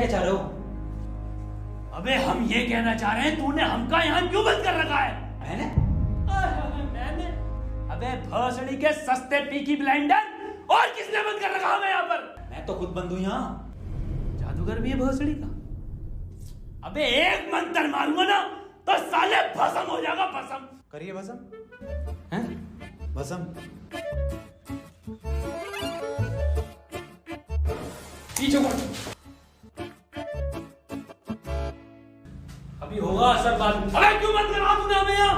क्या चाह रहे हो? अबे हम ये कहना चाह रहे हैं तूने हमका यहाँ क्यों बंद कर रखा है? मैंने? मैंने? अबे भोसड़ी के सस्ते पीकी ब्लेंडर, और किसने बंद कर रखा हमें यहाँ पर? मैं तो खुद बंद हूँ यहाँ। जादूगर भी है भोसड़ी का। अबे एक मंत्र मारूंगा ना तो साले भस्म हो जाएगा, भस्म। करिए भस्म। हैं? भस्म। पीछे मुड़। अभी होगा असर बाद में। अबे क्यों बंद करा तूने हमें यहाँ?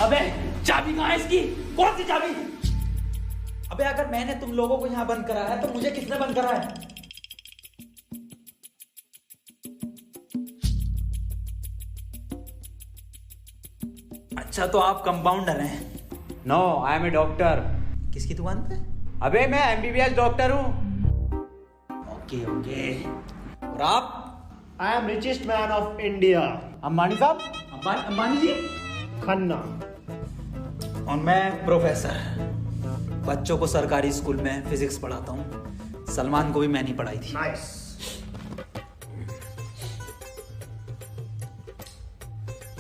अबे चाबी कहाँ है इसकी? कौन सी चाबी? अबे अगर मैंने तुम लोगों को यहाँ बंद करा है तो मुझे किसने बंद करा है? अच्छा तो आप कंपाउंडर हैं? No, I am a doctor. किसकी दुकान पे? अबे मैं MBBS डॉक्टर हूँ। Okay okay. और आप? I am richest man of India, Ambani साहब। अंबानी जी? खन्ना। और मैं प्रोफेसर, बच्चों को सरकारी स्कूल में फिजिक्स पढ़ाता हूँ। सलमान को भी मैंने पढ़ाई थी। नाइस।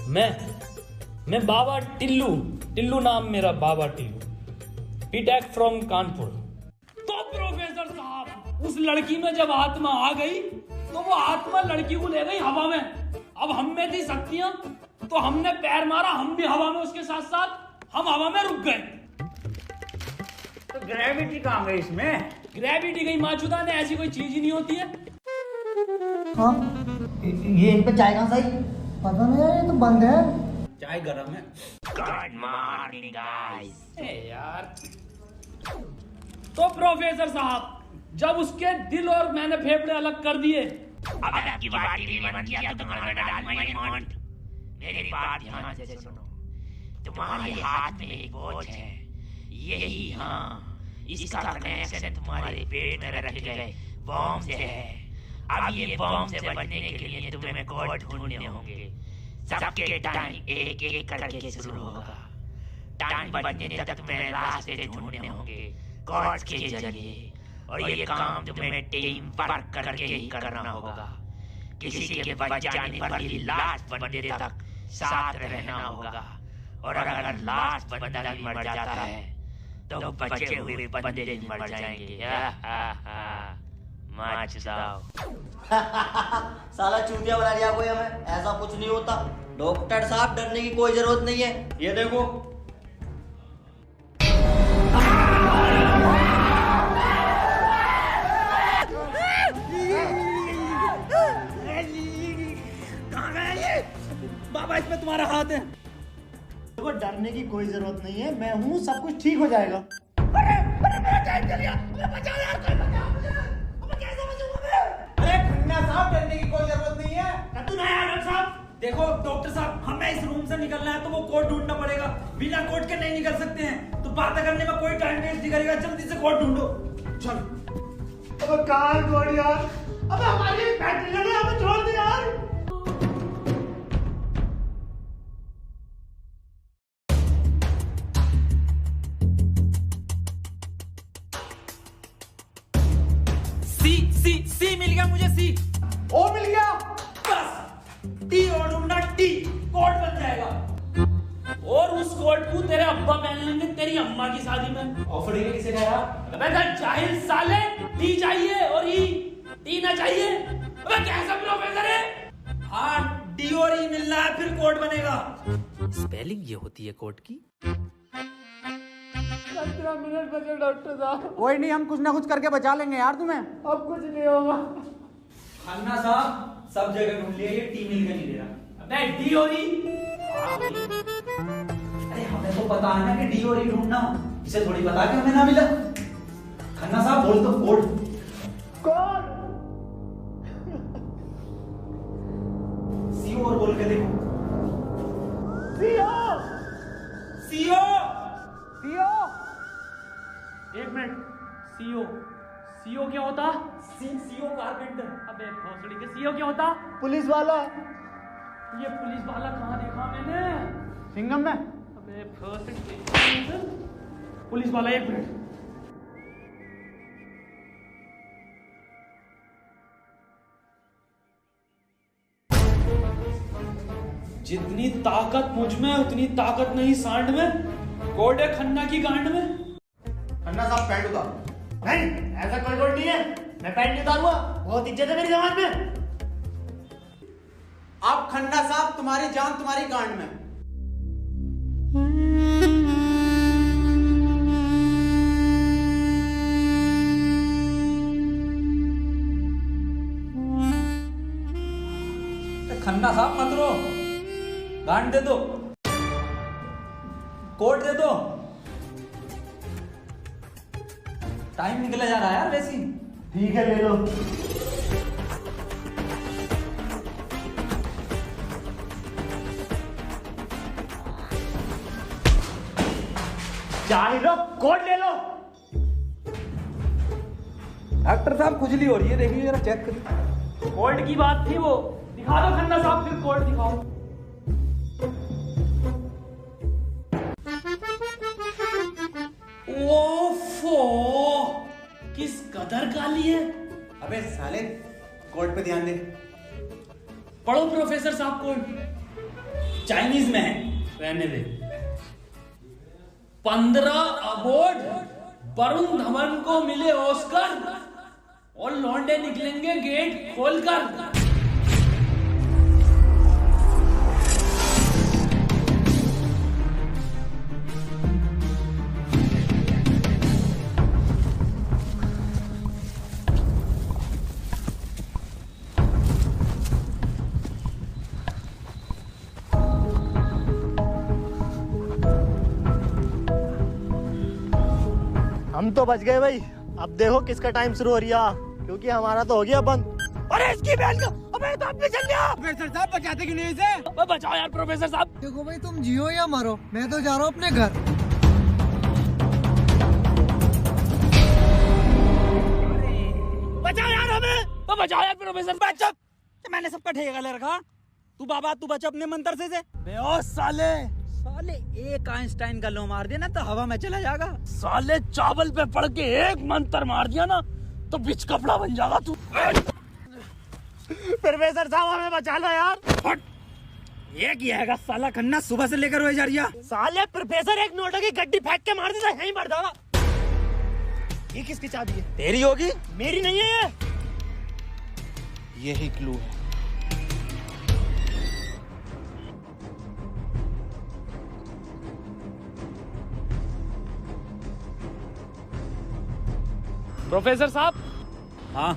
मैं बाबा टिल्लू नाम मेरा, बाबा टिल्लू, बीटेक फ्रॉम कानपुर। तो प्रोफेसर साहब, उस लड़की में जब आत्मा आ गई तो वो आत्मा लड़की को ले गई हवा में। अब हम में थी शक्तियां तो हमने पैर मारा, हम भी हवा में उसके साथ साथ हम हवा में रुक गए। तो ग्रेविटी कहाँ गई इसमें? ग्रेविटी गई माचुदा ने, ऐसी कोई चीज ही नहीं होती है। हाँ, ये इन पे चाय कहाँ से आई? पता नहीं यार, ये तो बंद है। चाय गरम है। Good morning guys. यार तो प्रोफेसर साहब, जब उसके दिल और मैंने फेफड़े अलग कर दिए, अगर आपकी बात नहीं मन किया तो तुम्हारा डालूंगा ये मॉन्ट। मेरी बात ध्यान से सुनो। तुम्हारे हाथ में एक बोझ है, यही, हाँ, इसका कनेक्शन तुम्हारे पेट में रखे गए बॉम्ब से है। अब ये बॉम्ब से बचने के लिए तुम्हें कोड ढूंढने होंगे। सबके टाइम एक एक करके शुरू होगा। टाइम बचने तक तुम्हें रास्ते ढूंढने होंगे कोड के जरिए, और ये काम तुम्हें टीम वर्क करके ही करना होगा। किसी के बच जाने पर भी लास्ट बंदे तक साथ रहना होगा, और अगर लास्ट बंदा भी मर जाता है तो बचे हुए बंदे भी मर जाएंगे। साला चूतिया बना दिया कोई हमें। ऐसा कुछ नहीं होता डॉक्टर साहब, डरने की कोई जरूरत नहीं है। ये देखो, बाबा इसमें तुम्हारा हाथ है। देखो, डरने की कोई जरूरत नहीं है, मैं हूँ, सब कुछ ठीक हो जाएगा। साहब, डरने की कोई जरूरत नहीं है। तू नहीं आया साहब। देखो डॉक्टर साहब, हमें इस रूम से निकलना है तो वो कोड ढूंढना पड़ेगा। बिना कोड के नहीं निकल सकते हैं, तो बात करने में कोई टाइम वेस्ट नहीं करेगा। जल्दी से कोड ढूंढो। चलो। अब कहाँ कोड यार? अब हमारी बैटरी लगी, हमें छोड़ दे यार। सी मिल गया मुझे। सी ओ मिल गया। बस टी और ढूंढना, टी कोड बन जाएगा। और उस कोड को तेरे अब्बा पहन लेंगे तेरी अम्मा की शादी में। ऑफर किसे कहा? अबे जाहिल साले, टी चाहिए और ई, टी ना चाहिए। अबे कैसा प्रोफेसर है? हाँ, डी और ई मिल रहा है, फिर कोड बनेगा। स्पेलिंग ये होती है कोड की। 15 मिनट बचे डॉक्टर साहब। कोई नहीं, हम कुछ ना कुछ करके बचा लेंगे यार तुम्हें। अब कुछ नहीं होगा। खन्ना साहब, सब जगह ढूंढ लिया, ये टी मिल के नहीं दे रहा। अबे डी और ई। अरे हमें तो पता है ना कि डी और ई ढूंढना, इसे थोड़ी पता कि हमें ना मिला। खन्ना साहब बोल तो कोड। कौन? सीओ और बोल के देखो। सीओ। सीओ। सीओ। एक मिनट, सीओ, सीओ क्या होता? CO carpenter. अबे भोसड़ी के सीओ क्या होता? पुलिस वाला। ये पुलिस वाला कहाँ देखा मैंने? सिंघम में। अबे भोसड़ी के पुलिस वाला, एक मिनट। जितनी ताकत मुझ में उतनी ताकत नहीं सांड में। कोड है खन्ना की गांड में। खन्ना साहब पैंट उतारो। नहीं, ऐसा कोई कोड नहीं है, मैं पैंट नहीं उतारूंगा, बहुत इज्जत है मेरी समाज में। आप खन्ना साहब, तुम्हारी जान तुम्हारी गांड में। खन्ना साहब मत रो, गांड दे दो, कोट दे दो। टाइम निकला जा रहा है यार वैसे ही। ठीक है, ले लो। चाहे लो, कोड ले लो। डॉक्टर साहब खुजली हो रही है, देखिए जरा चेक करिए। कोड की बात थी वो, दिखा दो खन्ना साहब, फिर कोड दिखाओ। ओफो, किस कदर काली है। अबे साले, कोड पे ध्यान दे। पढ़ो प्रोफेसर साहब कोड। चाइनीज में है। रहने दे। 15 अवार्ड वरुण धवन को मिले ऑस्कर और लौंडे निकलेंगे गेट खोलकर। हम तो बच गए भाई। अब देखो किसका टाइम शुरू हो रहा है, क्योंकि हमारा तो हो गया बंद। अरे इसकी बहन का, अबे तो अपने चल गया। प्रोफेसर साहब बचाते क्यों नहीं इसे? अबे बचाओ यार प्रोफेसर साहब। देखो भाई, तुम जियो या मरो, मैं तो जा रहा हूँ अपने घर। बचाओ यार हमें, तो बचाओ यार प्रोफेसर। बच्चा, मैंने सबका ठेका ले रखा। तू बाबा तू बच अपने मंत्र से। बे साले, साले एक आइंस्टाइन का लो मार दिया ना तो हवा में चला जाएगा। साले चावल पे पड़ के एक मंत्र मार दिया ना तो बिच कपड़ा बन जाएगा तू। प्रोफेसर साहब हमें बचा लो यार। हट, ये क्या है साला खन्ना सुबह से लेकर हुए जा रही है। साले प्रोफेसर एक नोटों की गड्डी फेंक के मार देता, यहीं मर जाएगा। ये किसकी चाबी है? तेरी होगी। मेरी नहीं है ये। यही क्लू है। प्रोफेसर साहब, हाँ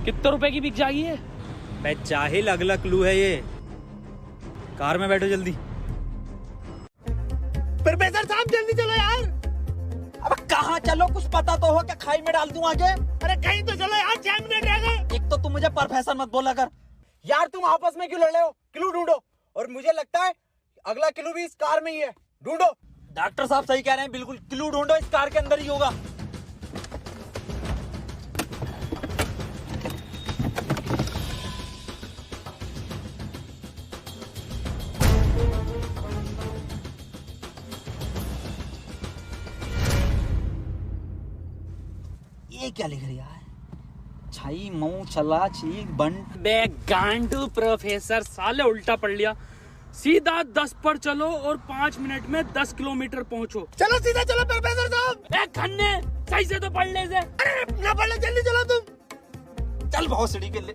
कितने रुपए की बिक जाएगी है? मैं चाहिल, अगला क्लू है ये। कार में बैठो जल्दी। प्रोफेसर साहब जल्दी चलो यार। अब कहाँ चलो, कुछ पता तो हो, क्या खाई में डाल दूं आगे? अरे कहीं तो चलो यार, 6 मिनट रह गए। एक तो तुम मुझे प्रोफेसर मत बोला कर। यार तुम आपस में क्यों लड़ रहे हो? क्लू ढूंढो। और मुझे लगता है अगला क्लू भी इस कार में ही है, ढूंढो। डॉक्टर साहब सही कह रहे हैं, बिल्कुल क्लू ढूंढो, इस कार के अंदर ही होगा। ये क्या लिख रहा है? छाई मऊ चला चीक बंट। बे गांडू प्रोफेसर, साले उल्टा पढ़ लिया। सीधा 10 पर चलो और 5 मिनट में 10 किलोमीटर पहुंचो। चलो सीधा चलो प्रोफेसर साहब। ए खन्ने, सही से तो पढ़ ले से। अरे ना पढ़ ले, जल्दी चलो तुम। चल बहुत सीढ़ी के ले।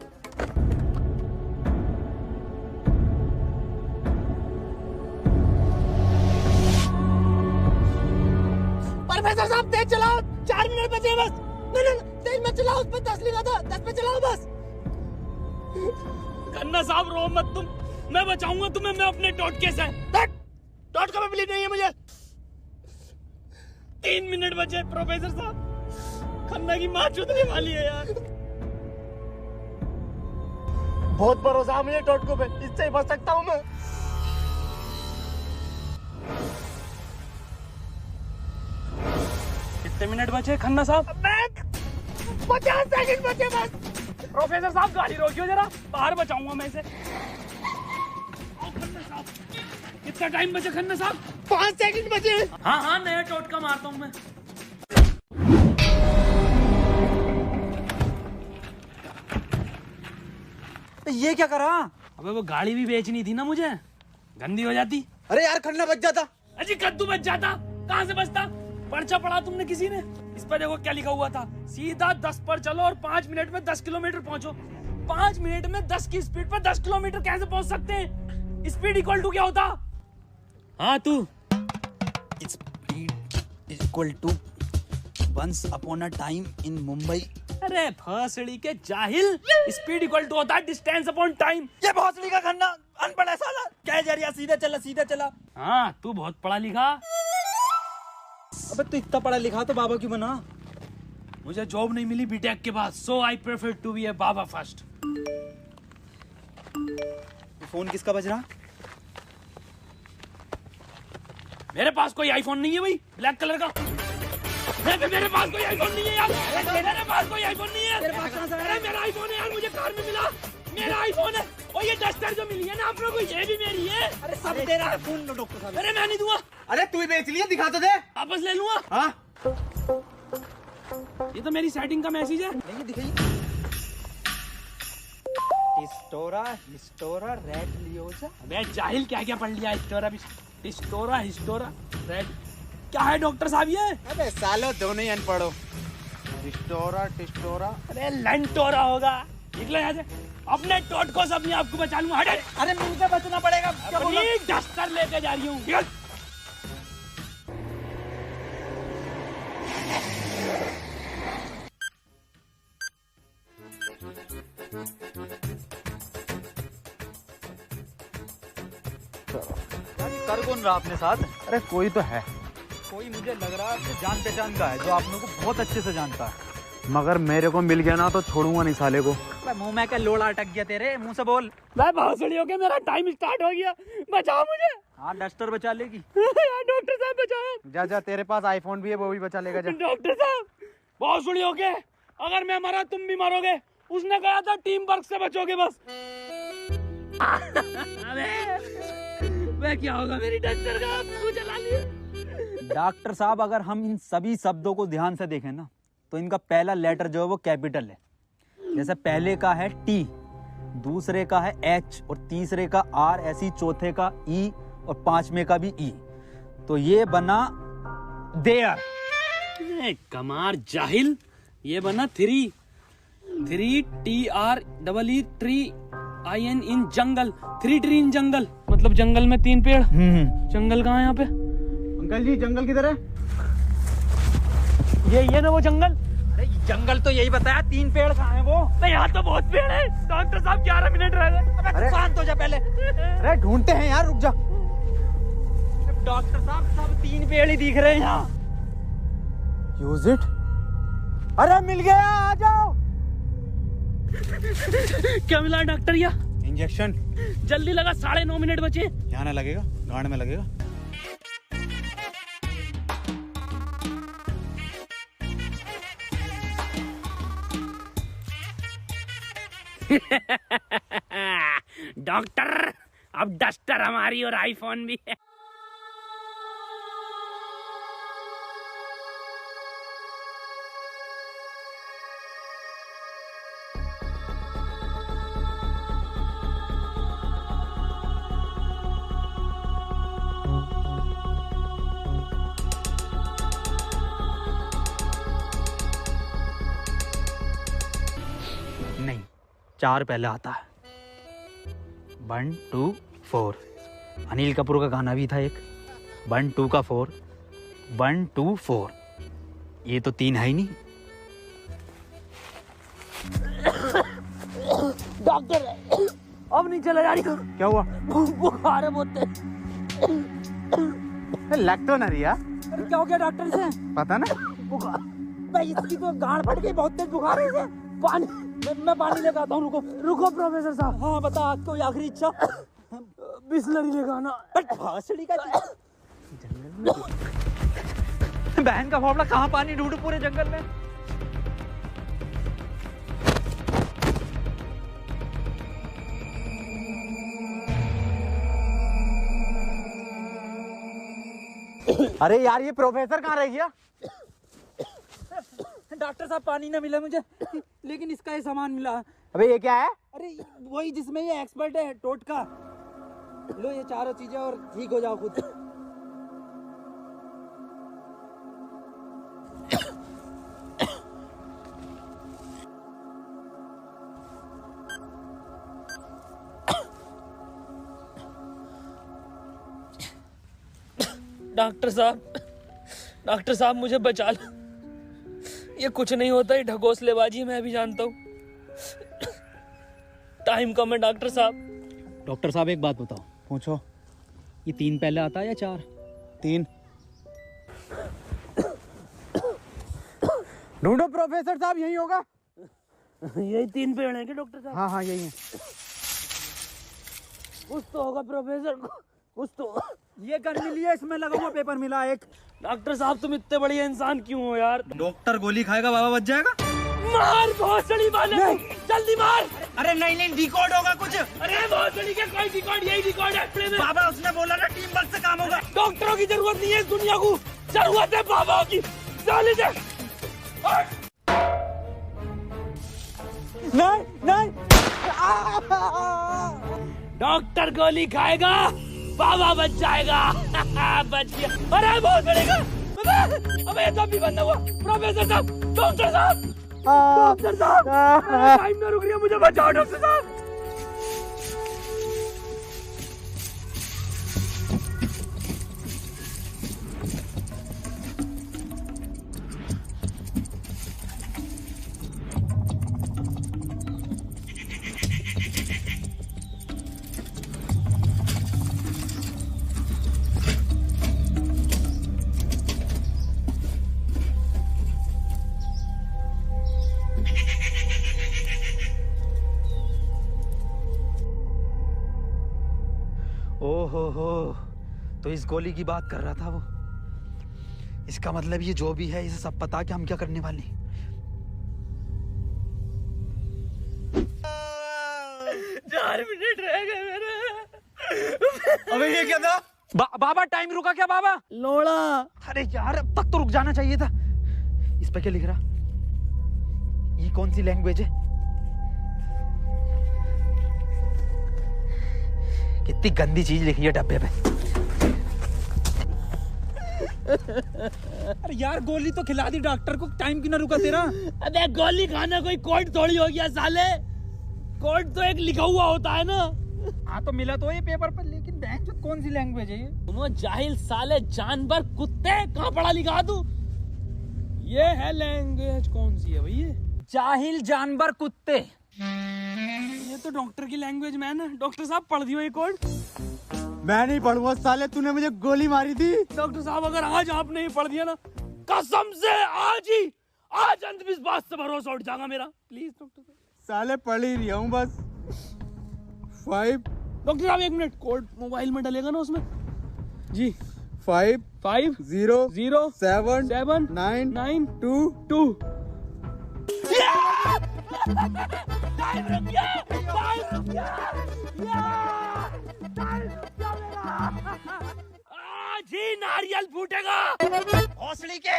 प्रोफेसर साहब तेज चलाओ, 4 मिनट बचे बस। ना तेज मत चलाओ, उस पर 10 लिखा था, 10 पे चलाओ बस। खन्ना साहब रो मत तुम, मैं बचाऊंगा तुम्हें, मैं अपने टोटके से। टोटका में बिलीव नहीं है मुझे। 3 मिनट बचे प्रोफेसर साहब, खन्ना की माँ चुदने वाली है यार। बहुत भरोसा मुझे टोटको पे, इससे ही बच सकता हूँ मैं। कितने मिनट बचे खन्ना साहब? 50 सेकंड बचे बस। प्रोफेसर साहब गाड़ी रोकियो जरा, बाहर बचाऊंगा मैं इसे। कितना टाइम बचा खन्ना साहब? 5 सेकंड बचे। हाँ हाँ, नया टोटका मारता हूँ मैं। ये क्या करा? अबे वो गाड़ी भी बेचनी थी ना मुझे, गंदी हो जाती। अरे यार खन्ना बच जाता। अजी कद्दू बच जाता, कहाँ से बचता? पर्चा पढ़ा तुमने किसी ने? इस पर देखो क्या लिखा हुआ था, सीधा 10 पर चलो और 5 मिनट में 10 किलोमीटर पहुंचो। 5 मिनट में 10 की स्पीड पर 10 किलोमीटर कैसे पहुंच सकते हैं? स्पीड इक्वल टू क्या होता? हाँ तू। Speed equal to once upon a time in Mumbai. अरे भोसड़ी के जाहिल, स्पीड इक्वल टू होता है डिस्टेंस अपॉन टाइम। ये भोसड़ी का खन्ना अनपढ़ है साला, क्या जरिया, सीधा चला सीधा चला। हाँ तू बहुत पढ़ा लिखा। अबे तू इतना पढ़ा लिखा तो बाबा क्यों बना? मुझे जॉब नहीं मिली बीटेक के बाद, so I prefer to be a baba first. Phone किसका बज रहा? मेरे पास कोई आईफोन नहीं है भाई, ब्लैक कलर का। मेरे पास कोई आईफोन नहीं है यार, मेरे पास कोई आईफोन नहीं है। अरे मेरा आईफोन है यार, मुझे कार में मिला, मेरा आईफोन है। और ये डस्टर जो मिली है ना आप लोगों को, ये भी मेरी है। अरे सब तेरा है, फोन लो डॉक्टर साहब। अरे मैं नहीं दूंगा, अरे तू ही बेच लिया, दिखा तो दे। वापस ले लूंगा। हाँ ये तो मेरी सेटिंग का मैसेज है। नहीं दिखाई। हिस्टोरा रेड लियोजा। अबे जाहिल क्या क्या पढ़ लिया? हिस्टोरा रेड क्या है डॉक्टर साहब ये? अबे सालो दोनों ही अनपढ़ हो। टिस्टोरा। अरे लंटोरा होगा। निकलो यहाँ से, अपने टोटको से अपने आप को बचा लूंगा। हटे। अरे मुझे बचना पड़ेगा। क्या बोल रहा? अपनी डस्टर लेके जा रही हूँ। निकल। कर कौन रहा अपने साथ? अरे कोई तो है, कोई मुझे लग रहा है जान पहचान का है, जो आप लोगों को बहुत अच्छे से जानता है। मगर मेरे को मिल गया ना तो छोड़ूंगा नहीं साले को। मुंह में क्या लोड़ा अटक गया तेरे मुंह से? बोल। मैं भोसड़ी हो गया, मेरा टाइम स्टार्ट हो गया, बचाओ मुझे। हाँ डस्टर बचा लेगी। यार डॉक्टर साहब बचाओ। जा जा, तेरे पास आईफोन भी है, वो भी बचा लेगा। जा डॉक्टर साहब भोसड़ी हो गए, अगर मैं मरा तुम भी मरोगे। उसने कहा था टीम वर्क से बचोगे बस। मैं क्या होगा मेरी डस्टर का? आपको जला लिया। डॉक्टर साहब अगर हम इन सभी शब्दों को ध्यान से देखें ना, तो इनका पहला लेटर जो है वो कैपिटल है। जैसे पहले का है टी, दूसरे का है एच और तीसरे का आर, ऐसी चौथे का ई और पांचवें का भी ई। तो ये बना देयर। कमार जाहिल, ये बना three TREE tree IN in jungle. 3 tree in jungle, मतलब जंगल में 3 पेड़। जंगल कहाँ है यहाँ पे? अंकल जी जंगल किधर है? ये ना वो जंगल। अरे जंगल तो यही बताया, 3 पेड़ कहाँ हैं वो? नहीं यहाँ तो बहुत पेड़ है। डॉक्टर साहब 11 मिनट रह गए। अबे शांत हो जा पहले। अरे ढूंढते हैं यार, रुक जा। डॉक्टर साहब सब 3 पेड़ ही दिख रहे हैं यहाँ। Use it. अरे मिल गया, आ जाओ। क्या मिला डॉक्टर? या इंजेक्शन। जल्दी लगा, 9.5 मिनट बचे। यहाँ ना लगेगा, गांड में लगेगा। डॉक्टर अब डस्टर हमारी और आईफोन भी है। नहीं, 4 पहले आता है। 1 2 4। अनिल कपूर का गाना भी था एक, 1 2 का 4, 1 2 4। ये तो 3 है ही नहीं। डॉक्टर अब नहीं चला जा रही। क्या हुआ? बुखार है बहुत। लग तो नहीं यार। अरे क्या हो गया डॉक्टर से? पता ना। बुखार भाई, इसकी तो गांड फट गई, बहुत तेज बुखार है इसे। पानी, मैं पानी लेकर आता हूँ। रुको प्रोफेसर साहब। हाँ बता, आज कोई आखिरी इच्छा? बिस्लरी लेकर आना। भाषड़ी का बहन का फावड़ा, कहाँ पानी ढूंढूं पूरे जंगल में? अरे यार ये प्रोफेसर कहाँ रह गया? डॉक्टर साहब पानी ना मिला मुझे, लेकिन इसका ये सामान मिला। अबे ये क्या है? अरे वही जिसमें ये एक्सपर्ट है, टोटका। लो ये चारों चीजें और ठीक हो जाओ खुद। डॉक्टर साहब मुझे बचा लो। ये कुछ नहीं होता, ये ढकोसलेबाजी मैं भी जानता हूँ। टाइम कम है डॉक्टर साहब। डॉक्टर साहब एक बात बताओ। पूछो। ये 3 पहले आता है या 4? 3। ढूंढो प्रोफेसर साहब, यही होगा। यही 3 पेड़ हैं क्या डॉक्टर साहब? हाँ हाँ यही है। कुछ तो होगा प्रोफेसर, कुछ तो। ये गन मिली है, इसमें लगा हुआ पेपर मिला एक। डॉक्टर साहब तुम इतने बढ़िया इंसान क्यों हो यार? डॉक्टर गोली खाएगा, बाबा बच जाएगा। मार भोसड़ी वाले को, जल्दी मार। अरे नहीं डिकोड होगा कुछ। अरे भोसड़ी का कोई रिकॉर्ड, यही रिकॉर्ड है अपने में। बाबा उसने बोला ना टीम वर्क से काम होगा। डॉक्टरों की जरूरत नहीं है इस दुनिया को, जरूरत है बाबा की। चल इधर। नहीं डॉक्टर गोली खाएगा, बाबा बच जाएगा। बच गया। अरे बहुत बड़ेगा। अबे ये तो भी बंद हुआ। प्रोफेसर साहब, डॉक्टर साहब, डॉक्टर साहब, टाइम ना रुक रही है, मुझे बचाओ डॉक्टर साहब। ओहो, तो इस गोली की बात कर रहा था वो। इसका मतलब ये जो भी है इसे सब पता कि हम क्या करने वाले हैं। 4 मिनट रह गए मेरे। अबे ये क्या था? बाबा टाइम रुका क्या बाबा? लोड़ा। अरे यार अब तक तो रुक जाना चाहिए था। इस पे क्या लिख रहा? ये कौन सी लैंग्वेज है? कितनी गंदी चीज लिखी है डब्बे पे। अरे यार गोली तो खिला दी डॉक्टर को, टाइम क्यों ना रुका तेरा? अबे गोली खाना कोई कोड थोड़ी हो गया साले। कोड तो एक लिखा हुआ होता है ना। हाँ तो मिला तो ये पेपर पर, लेकिन बैंक कौन सी लैंग्वेज है ये? तुम जाहिल साले, जानवर, कुत्ते, कहाँ पढ़ा लिखा तू? ये है लैंग्वेज, कौन सी है भाई ये? जाहिल जानवर कुत्ते। ये तो डॉक्टर की लैंग्वेज में है ना। डॉक्टर साहब पढ़ दियो ये कोड। मैं नहीं पढ़ूंगा साले, तूने मुझे गोली मारी थी। डॉक्टर साहब अगर आज आप नहीं पढ़ दिया ना, कसम से आज अंधविश्वास से भरोसा उठ जाएगा मेरा। प्लीज डॉक्टर साहब। साले पढ़ ही रहा हूँ बस। 5। डॉक्टर साहब 1 मिनट, कोड मोबाइल में डलेगा ना उसमें जी। 5 5 0 0 7 7 9 9 2 2। टाइम रुक गया, टाइम रुक गया, टाइम रुक गया मेरा। आज ही नारियल फूटेगा। हौसली के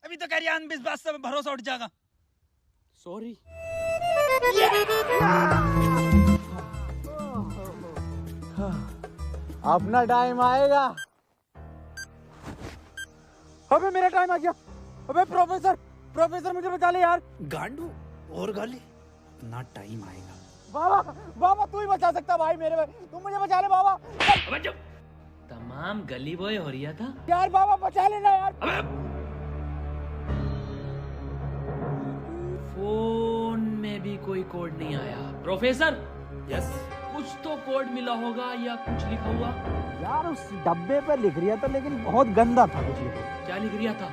अभी तो कह रही अंधविश्वास से भरोसा उठ जाएगा। सॉरी। अपना टाइम आएगा। अबे मेरा टाइम आ गया। अबे प्रोफेसर मुझे बचा ले यार। गांडू और गाली, अपना टाइम आएगा। बाबा तू ही बचा सकता भाई मेरे, तुम मुझे बचा ले बाबा। अबे जब तमाम गली बॉय हो रहा था यार बाबा बचा लेना यार। फोन में भी कोई कोड नहीं आया। प्रोफेसर, यस, कुछ तो कोड मिला होगा या कुछ लिखा हुआ? यार उस डब्बे पर लिख रिया था, लेकिन बहुत गंदा था कुछ लिखा। क्या लिख रिया था?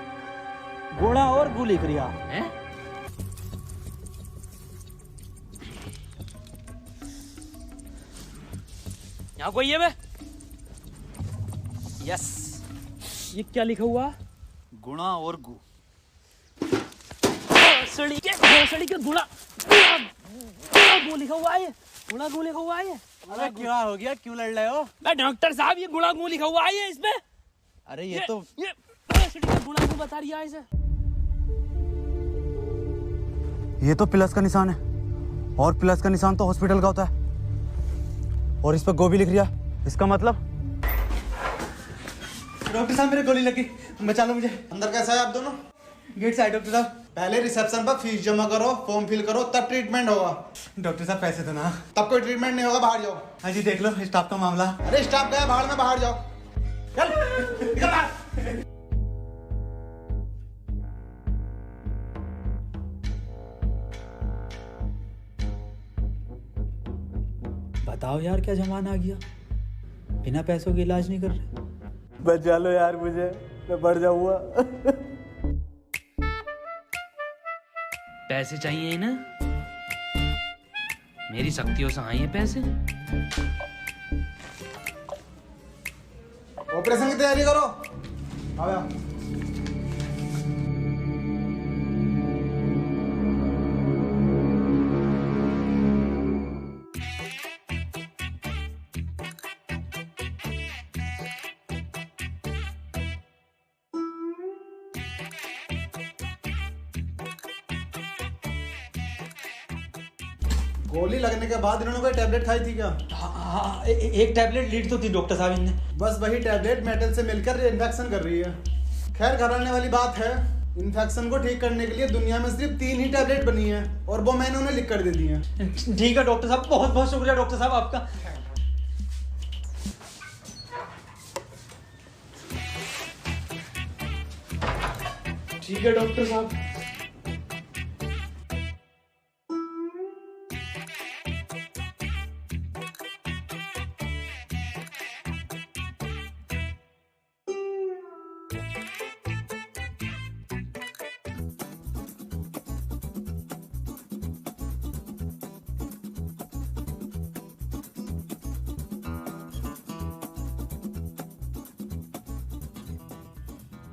गोड़ा और गु लिख रिया है। यहाँ कोई है बे? यस, ये क्या लिखा हुआ? गुणा और गु। भोसड़ी के गुड़ा गु लिखा हुआ है। गुड़ा गु लिखा हुआ है। अरे क्या हो गया, क्यों लड़ रहे हो? मैं डॉक्टर साहब, ये गुड़ा गु लिखा हुआ है इसमें। अरे ये तो भोसड़ी का गुड़ा गु बता रही है इसे। ये तो प्लस का निशान है, और प्लस का निशान तो हॉस्पिटल का होता है, और इस पर गो भी लिख रिया। इसका मतलब? डॉक्टर साहब मेरे गोली लगी, बचा लो मुझे। अंदर कैसा है आप दोनों? गेट से आए डॉक्टर साहब। पहले रिसेप्शन पर फीस जमा करो, फॉर्म फिल करो, तब ट्रीटमेंट होगा। डॉक्टर साहब पैसे तो ना। तब कोई ट्रीटमेंट नहीं होगा, बाहर जाओ। हाँ जी देख लो स्टाफ का मामला। अरे स्टाफ गया बाहर में, बाहर जाओ। चल निकल बाहर। बताओ यार क्या जमाना आ गया, बिना पैसों के इलाज नहीं कर रहे। बचा लो यार मुझे, मैं बढ़ जाऊंगा। पैसे चाहिए ना? मेरी शक्तियों से आए हैं पैसे। ऑपरेशन की तैयारी करो। आओ यार। गोली लगने के बाद इन्होंने कोई टैबलेट खाई थी क्या? हाँ, एक टैबलेट लीड तो थी डॉक्टर साहब इनने। बस वही टैबलेट मेटल से मिलकर इन्फेक्शन कर रही है। खैर घबराने वाली बात है, इन्फेक्शन को ठीक करने के लिए दुनिया में सिर्फ 3 ही टैबलेट बनी है और वो मैंने उन्हें लिख कर दे दी है। ठीक है डॉक्टर साहब, बहुत बहुत शुक्रिया डॉक्टर साहब आपका। ठीक है डॉक्टर साहब।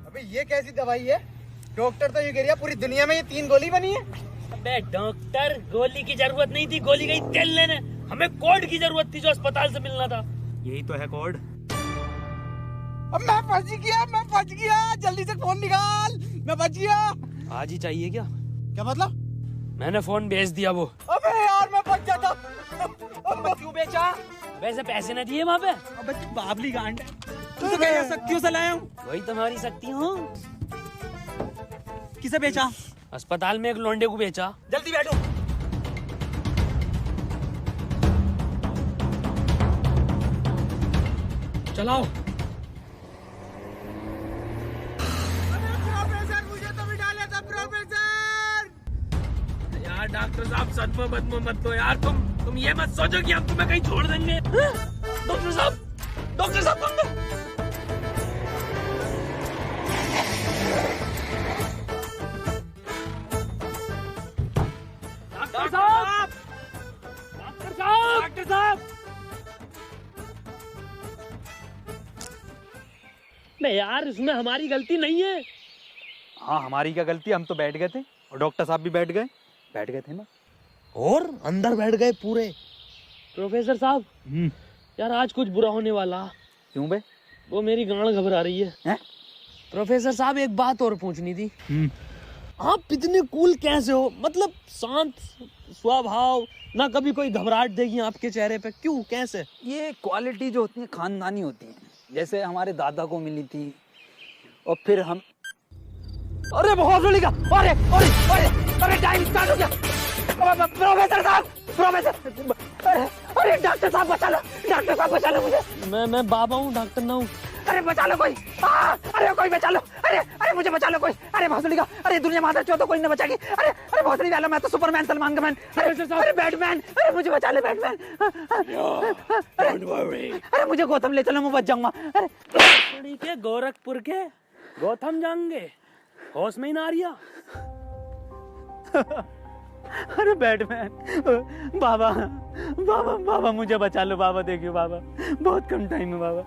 अबे ये कैसी दवाई है? डॉक्टर तो ये कह रहा पूरी दुनिया में ये 3 गोली बनी है। अबे डॉक्टर, गोली की जरूरत नहीं थी, गोली गई तेल लेने। हमें कोड की जरूरत थी जो अस्पताल से मिलना था। यही तो है कोड। अब मैं फंस गया, जल्दी से फोन निकाल, मैं बच गया। आज ही चाहिए क्या? क्या मतलब? मैंने फोन बेच दिया वो। अबे यार मैं बच जाता। क्यों बेचा? वैसे पैसे न दिए वहाँ पे। अबे बाबली गांड, तुम तो क्या शक्तियों से लाया हूँ। वही तुम्हारी शक्ति हूँ। किसे बेचा? अस्पताल में एक लोंडे को बेचा। जल्दी बैठो। चलाओ। प्रोफेसर मुझे तो भी डाला था प्रोफेसर। यार डॉक्टर साहब सदमा बदमा मत दो यार, तुम ये मत सोचो कि हम तुम्हें कहीं छोड़ देंगे। डॉक्टर साहब तुम डॉक्टर साहब नहीं यार, इसमें हमारी गलती नहीं है। हाँ हमारी क्या गलती, हम तो बैठ गए थे और डॉक्टर साहब भी बैठ गए थे ना। और अंदर बैठ गए पूरे। प्रोफेसर साहब यार आज कुछ बुरा होने वाला। क्यों बे? वो मेरी गांड घबरा रही है। हैं? प्रोफेसर साहब एक बात और पूछनी थी। आप इतने कूल कैसे हो? मतलब शांत स्वभाव, ना कभी कोई घबराहट देगी आपके चेहरे पे, क्यों कैसे? ये क्वालिटी जो होती है खानदानी होती है, जैसे हमारे दादा को मिली थी और फिर हम। अरे बहुत जोली का, अरे अरे अरे अरे टाइम स्टार्ट हो गया। प्रोफेसर साहब, अरे डॉक्टर साहब बचा लो मुझे। मैं बाबा हूँ, डॉक्टर ना हूँ। अरे बचा लो कोई, अरे कोई बचा लो, अरे मुझे बचा लो कोई। अरे भोसड़ी का, अरे दुनिया माता चो तो कोई नहीं बचाएगी। अरे भोसड़ी वाला, मैं तो सुपरमैन, सलमान का मैन। अरे बैटमैन, अरे मुझे बचा ले बैटमैन। अरे मुझे गौतम ले चलो, मैं बच जाऊंगा। अरे के गोरखपुर के गौतम जाएंगे, होश में ही ना रिया। अरे बैटमैन, बाबा मुझे बचा लो बाबा, देखियो बाबा बहुत कम टाइम है बाबा।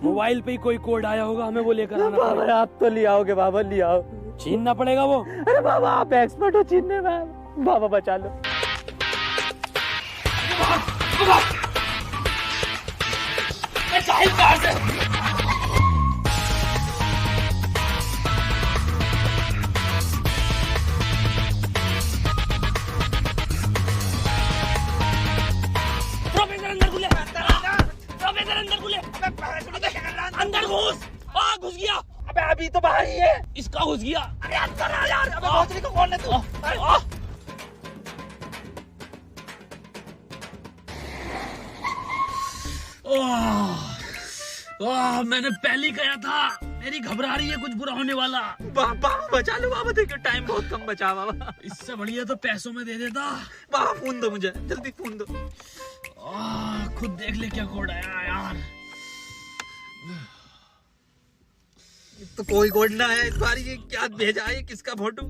मोबाइल पे ही कोई कोड आया होगा, हमें वो लेकर आना बाबा पड़ेगा। आप तो ले आओगे बाबा, ले आओ। छीनना पड़ेगा वो। अरे बाबा आप एक्सपर्ट हो छीनने में, बाबा बचा लो। प्रोफेसर अंदर घुले। घुस गया। अरे अंदर आ यार, अबे भोसड़ी को कौन है तू? मैंने पहले ही कहा था, मेरी घबरा रही है, कुछ बुरा होने वाला। बाबा बचा लो बाबा, देखो टाइम बहुत कम बचा बाबा। इससे बढ़िया तो पैसों में दे देता। बाबा फोन दो मुझे, जल्दी फोन दो। खुद देख ले क्या कोड आया यार। तो कोई कोड ना आया इस बार, ये क्या भेजा है, किसका फोटो?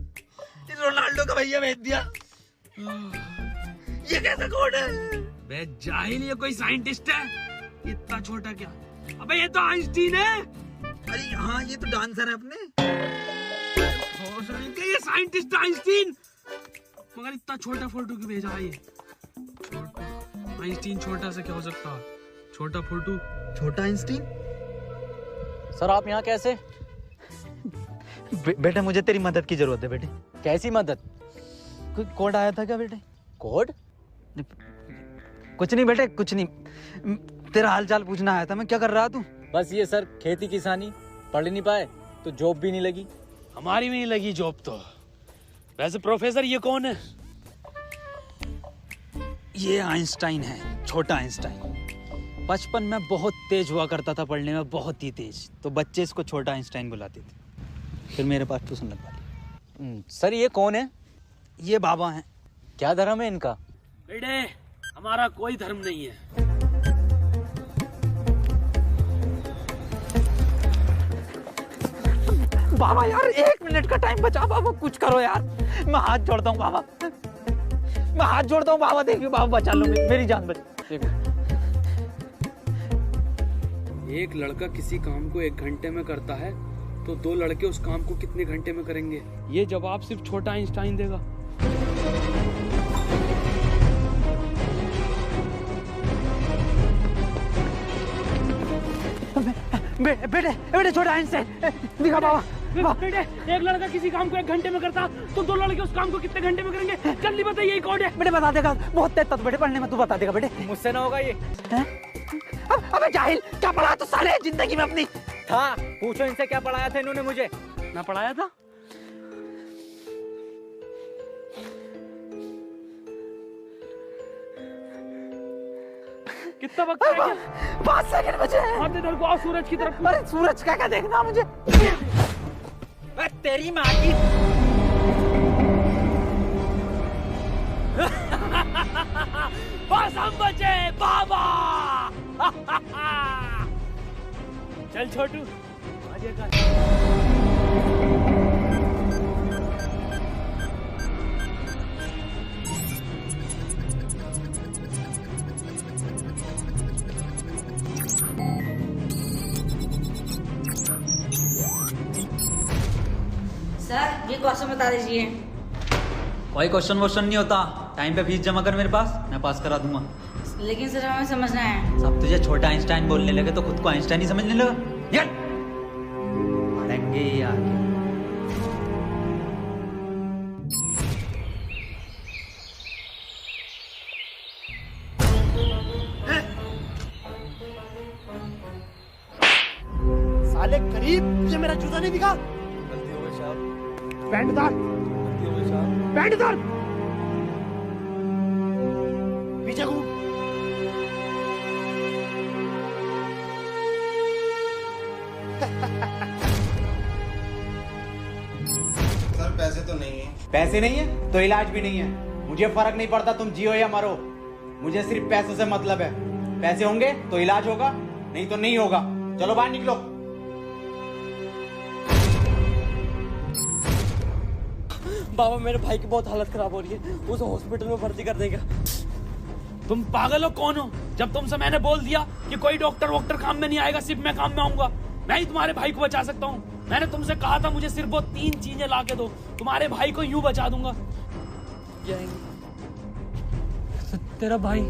रोनाल्डो का भैया भेज दिया। ये कैसा कोड है? बे जाहिल, ये कोई साइंटिस्ट है? इतना छोटा क्या? अबे ये तो आइंस्टीन है। अरे हाँ, ये तो डांसर है अपने। ये साइंटिस्ट आइंस्टीन, मगर इतना छोटा फोटो क्यों भेजा है? ये छोटा आइंस्टीन, छोटा से क्या हो सकता है? छोटा फोटो, छोटा आइंस्टीन। सर आप यहाँ कैसे? बेटे मुझे तेरी मदद की जरूरत है बेटे। कैसी मदद? कोई कोड आया था क्या बेटे? कोड? कुछ नहीं बेटे, कुछ नहीं, तेरा हाल चाल पूछना आया था मैं। क्या कर रहा तू? बस ये सर, खेती किसानी, पढ़ नहीं पाए तो जॉब भी नहीं लगी। हमारी भी नहीं लगी जॉब तो। वैसे प्रोफेसर ये कौन है? ये आइंस्टाइन है, छोटा आइंस्टाइन। बचपन में बहुत तेज हुआ करता था पढ़ने में, बहुत ही तेज, तो बच्चे इसको छोटा आइंस्टाइन बुलाते थे। फिर मेरे पास ट्यूशन लगवा ली। सर ये कौन है? ये बाबा हैं। क्या धर्म है इनका? बेटे हमारा कोई धर्म नहीं है। बाबा यार 1 मिनट का टाइम बचा बाबा, कुछ करो यार, मैं हाथ जोड़ता हूँ बाबा, मैं हाथ जोड़ता हूँ बाबा, देखिए बाबा बचा लो, मेरी जान बचा। एक लड़का किसी काम को 1 घंटे में करता है तो 2 लड़के उस काम को कितने घंटे में करेंगे? ये जवाब सिर्फ छोटा आइंस्टाइन देगा। बेटे छोटा आइंस्टाइन दिखा बाबा। बेटे एक लड़का किसी काम को 1 घंटे में करता तो 2 लड़के उस काम को कितने घंटे में करेंगे? जल्दी बताइए, यही कोड है। बेटे बता देगा, बहुत तेज था बेटे पढ़ने में, तू बता देगा बेटे। मुझसे ना होगा ये। अबे जाहिल, क्या पढ़ा तो साले जिंदगी में अपनी? था, पूछो इनसे क्या पढ़ाया था इन्होंने मुझे। ना पढ़ाया था? कितना वक्त है? 5 सेकंड बचे हैं। हाथ इधर को, सूरज की तरफ। अरे सूरज क्या देखना मुझे? तेरी माँ की। बस हम बचे बाबा। चल छोटू, आगे का। सर ये क्वेश्चन बता दीजिए। कोई क्वेश्चन वोश्चन नहीं होता, टाइम पे फीस जमा कर मेरे पास, मैं पास करा दूंगा। लेकिन सर हमें समझना है। सब तुझे छोटा आइंस्टाइन बोलने लगे तो खुद को आइंस्टाइन ही समझने लगा यार। पढ़ेंगे यार। साले करीब, मुझे मेरा जूता नहीं दिखा। गलती हो गई साहब। पैंट उतार, गलती हो गई साहब। पैंट उतार, पीछे घूम। सर पैसे तो नहीं है। पैसे नहीं है तो इलाज भी नहीं है। मुझे फर्क नहीं पड़ता तुम जियो या मरो, मुझे सिर्फ पैसों से मतलब है। पैसे होंगे तो इलाज होगा, नहीं तो नहीं होगा। चलो बाहर निकलो। बाबा मेरे भाई की बहुत हालत खराब हो रही है, उसे हॉस्पिटल में भर्ती कर देगा। तुम पागल हो कौन हो? जब तुमसे मैंने बोल दिया कि कोई डॉक्टर वॉक्टर काम में नहीं आएगा, सिर्फ मैं काम में आऊंगा। मैं ही तुम्हारे भाई को बचा सकता हूँ। मैंने तुमसे कहा था मुझे सिर्फ वो 3 चीजें ला के दो, तुम्हारे भाई को यूं बचा दूंगा। तेरा भाई